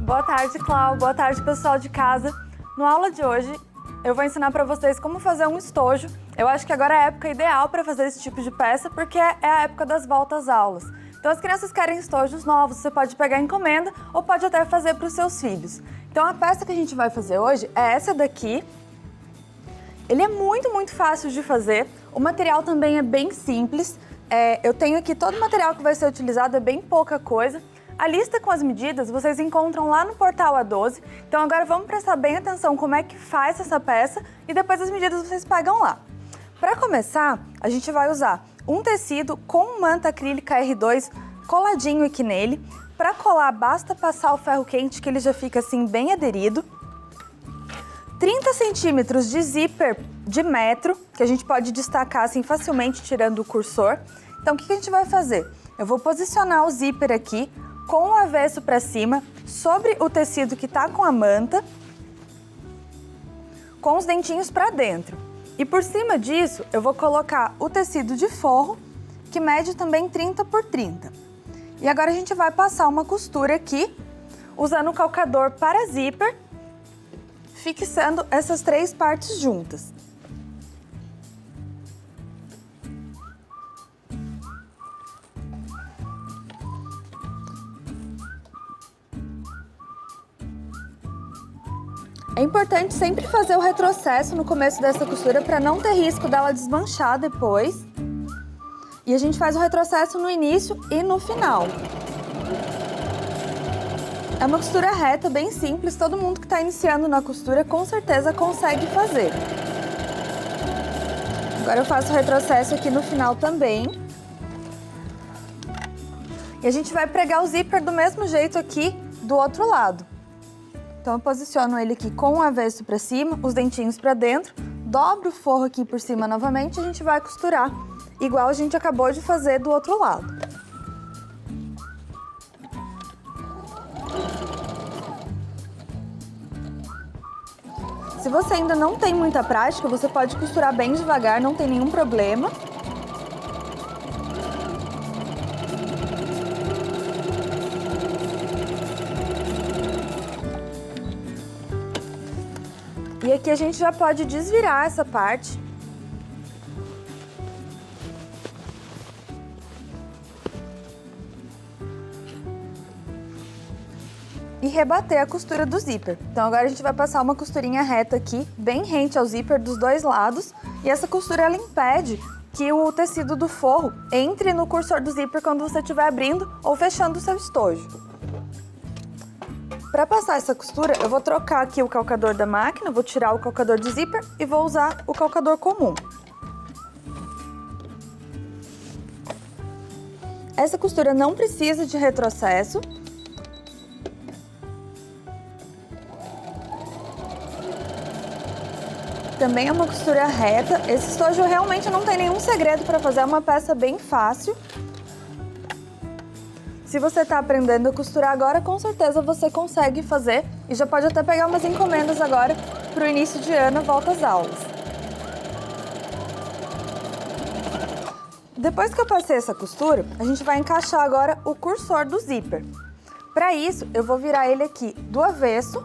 Boa tarde, Clau. Boa tarde, pessoal de casa. No aula de hoje, eu vou ensinar para vocês como fazer um estojo. Eu acho que agora é a época ideal para fazer esse tipo de peça, porque é a época das voltas às aulas. Então, as crianças querem estojos novos, você pode pegar encomenda ou pode até fazer para os seus filhos. Então, a peça que a gente vai fazer hoje é essa daqui. Ele é muito fácil de fazer. O material também é bem simples. Eu tenho aqui todo o material que vai ser utilizado, é bem pouca coisa. A lista com as medidas vocês encontram lá no portal A12. Então agora vamos prestar bem atenção como é que faz essa peça e depois as medidas vocês pegam lá. Para começar, a gente vai usar um tecido com manta acrílica R2 coladinho aqui nele. Para colar, basta passar o ferro quente que ele já fica assim bem aderido. 30 centímetros de zíper de metro, que a gente pode destacar assim facilmente tirando o cursor. Então o que a gente vai fazer? Eu vou posicionar o zíper aqui com o avesso para cima, sobre o tecido que está com a manta, com os dentinhos para dentro. E por cima disso, eu vou colocar o tecido de forro, que mede também 30 por 30. E agora a gente vai passar uma costura aqui, usando o calcador para zíper, fixando essas três partes juntas. É importante sempre fazer o retrocesso no começo dessa costura para não ter risco dela desmanchar depois. E a gente faz o retrocesso no início e no final. É uma costura reta, bem simples, todo mundo que está iniciando na costura com certeza consegue fazer. Agora eu faço o retrocesso aqui no final também. E a gente vai pregar o zíper do mesmo jeito aqui do outro lado. Então eu posiciono ele aqui com o avesso para cima, os dentinhos para dentro, dobro o forro aqui por cima novamente e a gente vai costurar, igual a gente acabou de fazer do outro lado. Se você ainda não tem muita prática, você pode costurar bem devagar, não tem nenhum problema. E aqui a gente já pode desvirar essa parte. E rebater a costura do zíper. Então agora a gente vai passar uma costurinha reta aqui, bem rente ao zíper dos dois lados. E essa costura ela impede que o tecido do forro entre no cursor do zíper quando você estiver abrindo ou fechando o seu estojo. Para passar essa costura, eu vou trocar aqui o calcador da máquina, vou tirar o calcador de zíper e vou usar o calcador comum. Essa costura não precisa de retrocesso. Também é uma costura reta. Esse estojo realmente não tem nenhum segredo para fazer, é uma peça bem fácil. Se você está aprendendo a costurar agora, com certeza você consegue fazer e já pode até pegar umas encomendas agora para o início de ano, volta às aulas. Depois que eu passei essa costura, a gente vai encaixar agora o cursor do zíper. Para isso, eu vou virar ele aqui do avesso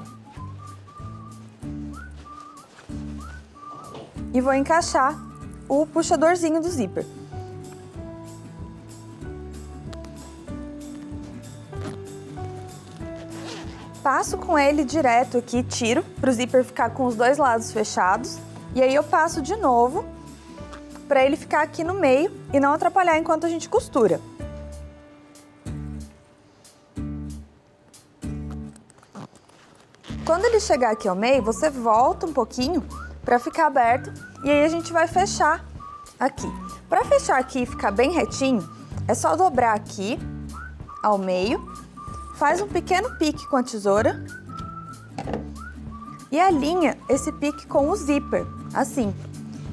e vou encaixar o puxadorzinho do zíper. Passo com ele direto aqui, tiro, para o zíper ficar com os dois lados fechados. E aí eu passo de novo, para ele ficar aqui no meio e não atrapalhar enquanto a gente costura. Quando ele chegar aqui ao meio, você volta um pouquinho para ficar aberto e aí a gente vai fechar aqui. Para fechar aqui e ficar bem retinho, é só dobrar aqui ao meio. Faz um pequeno pique com a tesoura e alinha esse pique com o zíper, assim.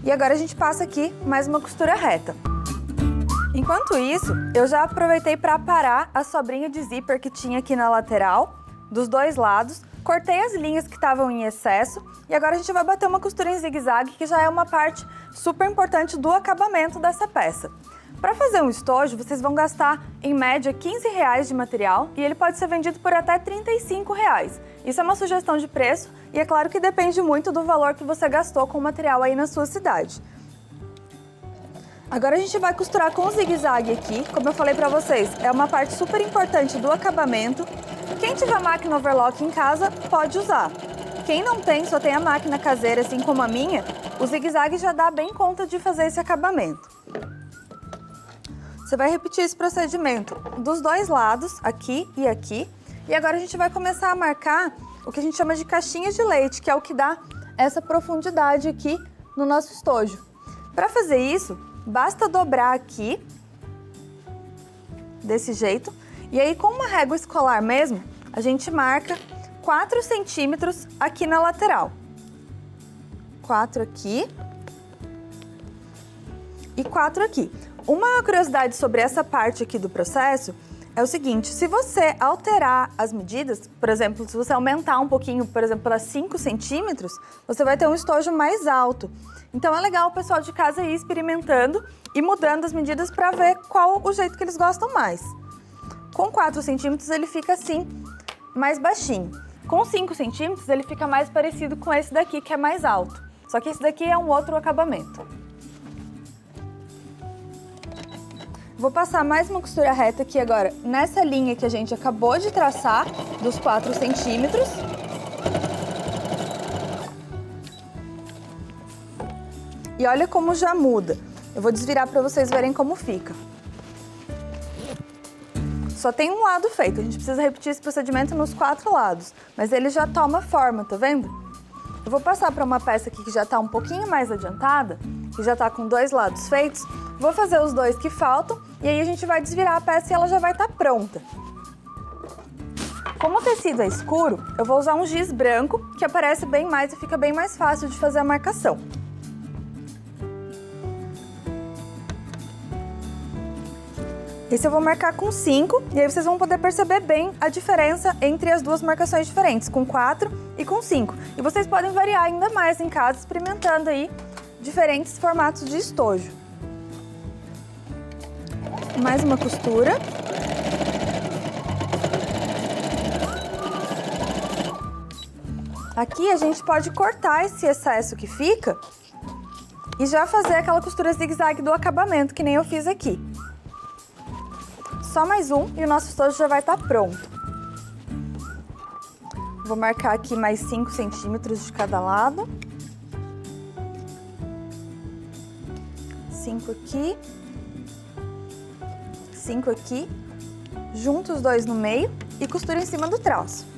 E agora a gente passa aqui mais uma costura reta. Enquanto isso, eu já aproveitei para aparar a sobrinha de zíper que tinha aqui na lateral, dos dois lados, cortei as linhas que estavam em excesso e agora a gente vai bater uma costura em zigue-zague, que já é uma parte super importante do acabamento dessa peça. Para fazer um estojo, vocês vão gastar, em média, R$15 de material e ele pode ser vendido por até R$35. Isso é uma sugestão de preço e é claro que depende muito do valor que você gastou com o material aí na sua cidade. Agora a gente vai costurar com o zigue-zague aqui, como eu falei para vocês, é uma parte super importante do acabamento. Quem tiver máquina overlock em casa, pode usar. Quem não tem, só tem a máquina caseira, assim como a minha, o zigue-zague já dá bem conta de fazer esse acabamento. Você vai repetir esse procedimento dos dois lados, aqui e aqui. E agora a gente vai começar a marcar o que a gente chama de caixinhas de leite, que é o que dá essa profundidade aqui no nosso estojo. Para fazer isso, basta dobrar aqui, desse jeito. E aí, com uma régua escolar mesmo, a gente marca 4 centímetros aqui na lateral. 4 aqui e 4 aqui. Uma curiosidade sobre essa parte aqui do processo é o seguinte, se você alterar as medidas, por exemplo, se você aumentar um pouquinho, por exemplo, para 5 centímetros, você vai ter um estojo mais alto. Então é legal o pessoal de casa ir experimentando e mudando as medidas para ver qual o jeito que eles gostam mais. Com 4 centímetros ele fica assim, mais baixinho. Com 5 centímetros ele fica mais parecido com esse daqui, que é mais alto. Só que esse daqui é um outro acabamento. Vou passar mais uma costura reta aqui agora, nessa linha que a gente acabou de traçar, dos 4 centímetros. E olha como já muda. Eu vou desvirar para vocês verem como fica. Só tem um lado feito, a gente precisa repetir esse procedimento nos 4 lados, mas ele já toma forma, tá vendo? Eu vou passar para uma peça aqui que já está um pouquinho mais adiantada, que já está com 2 lados feitos. Vou fazer os 2 que faltam e aí a gente vai desvirar a peça e ela já vai estar pronta. Como o tecido é escuro, eu vou usar um giz branco, que aparece bem mais e fica bem mais fácil de fazer a marcação. Esse eu vou marcar com 5 e aí vocês vão poder perceber bem a diferença entre as duas marcações diferentes, com 4 e com 5. E vocês podem variar ainda mais em casa, experimentando aí diferentes formatos de estojo. Mais uma costura. Aqui a gente pode cortar esse excesso que fica e já fazer aquela costura zigue-zague do acabamento, que nem eu fiz aqui. Só mais um e o nosso estojo já vai estar pronto. Vou marcar aqui mais 5 centímetros de cada lado. 5 aqui. 5 aqui. Junto os 2 no meio e costura em cima do traço.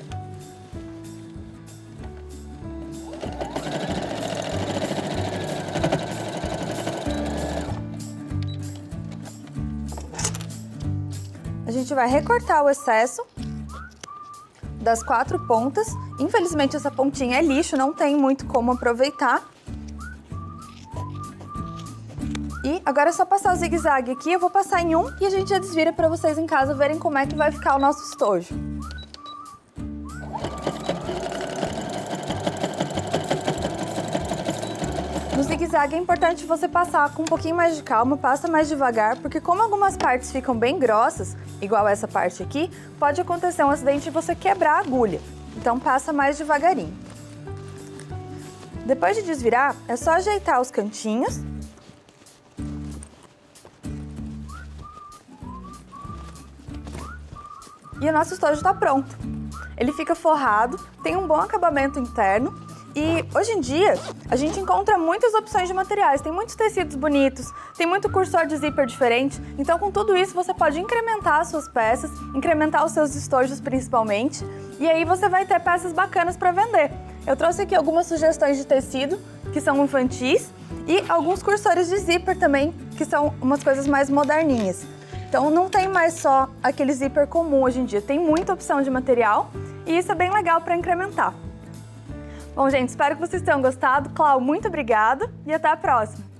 A gente vai recortar o excesso das 4 pontas. Infelizmente essa pontinha é lixo, não tem muito como aproveitar. E agora é só passar o zigue-zague aqui, eu vou passar em um e a gente já desvira para vocês em casa verem como é que vai ficar o nosso estojo. No zigue-zague é importante você passar com um pouquinho mais de calma, passa mais devagar, porque como algumas partes ficam bem grossas, igual essa parte aqui, pode acontecer um acidente e você quebrar a agulha. Então passa mais devagarinho. Depois de desvirar, é só ajeitar os cantinhos. E o nosso estojo está pronto. Ele fica forrado, tem um bom acabamento interno. E hoje em dia, a gente encontra muitas opções de materiais, tem muitos tecidos bonitos, tem muito cursor de zíper diferente, então com tudo isso você pode incrementar as suas peças, incrementar os seus estojos principalmente, e aí você vai ter peças bacanas para vender. Eu trouxe aqui algumas sugestões de tecido, que são infantis, e alguns cursores de zíper também, que são umas coisas mais moderninhas. Então não tem mais só aquele zíper comum hoje em dia, tem muita opção de material, e isso é bem legal para incrementar. Bom, gente, espero que vocês tenham gostado. Clau, muito obrigada e até a próxima!